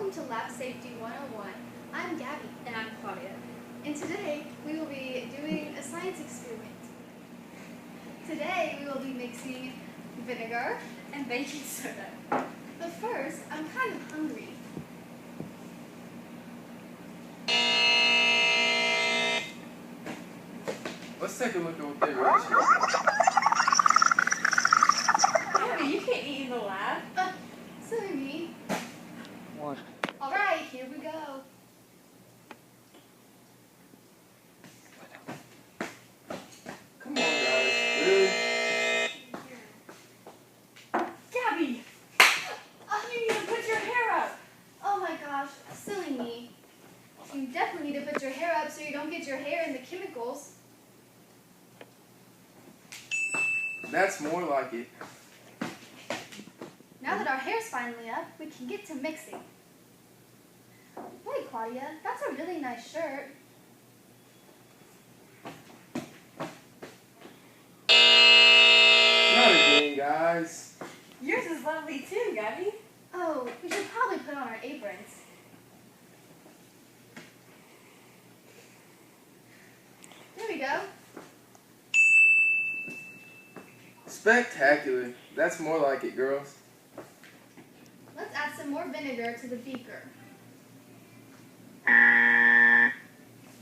welcome to Lab Safety 101. I'm Gabby. And I'm Claudia. And today we will be doing a science experiment. Today we will be mixing vinegar And baking soda. But first, I'm kind of hungry. Let's take a look at what they wrote here. Gabby, you can't eat in the lab. Silly me. One. Alright, here we go. Come on, guys. Really? Gabby! You need to put your hair up. Oh my gosh, silly me. You definitely need to put your hair up so you don't get your hair in the chemicals. That's more like it. Now that our hair's finally up, we can get to mixing. Wait, Claudia, that's a really nice shirt. Not again, guys. Yours is lovely too, Gabby. Oh, we should probably put on our aprons. There we go. Spectacular. That's more like it, girls. Let's add some more vinegar to the beaker.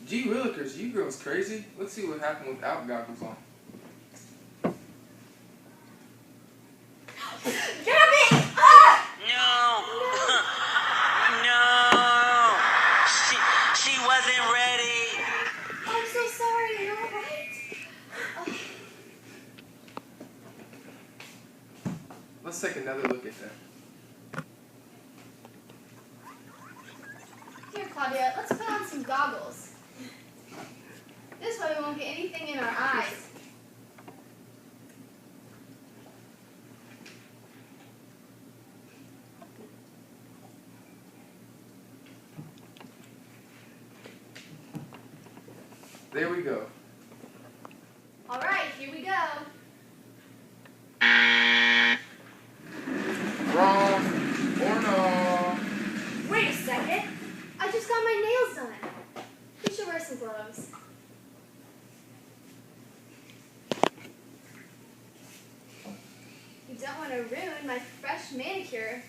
Gee willikers, you girls crazy. Let's see what happened without goggles on. Gabby! Ah! No! No! She wasn't ready! I'm so sorry, you're alright? Let's take another look at that. Here, Claudia, let's put on some goggles. This way we won't get anything in our eyes. There we go. Alright, here we go. Wrong. Or no. Wait a second. I just got my nails done. We should wear some gloves. You don't want to ruin my fresh manicure.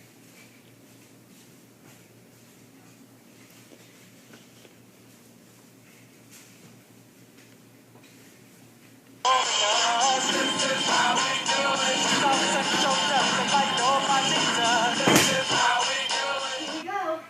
Here we go.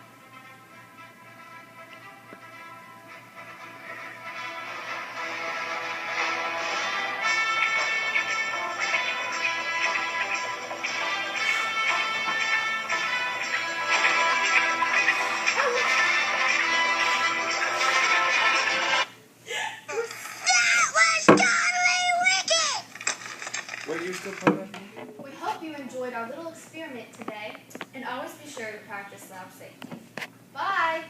What are you still playing with? We hope you enjoyed our little experiment today. And always be sure to practice lab safety. Bye!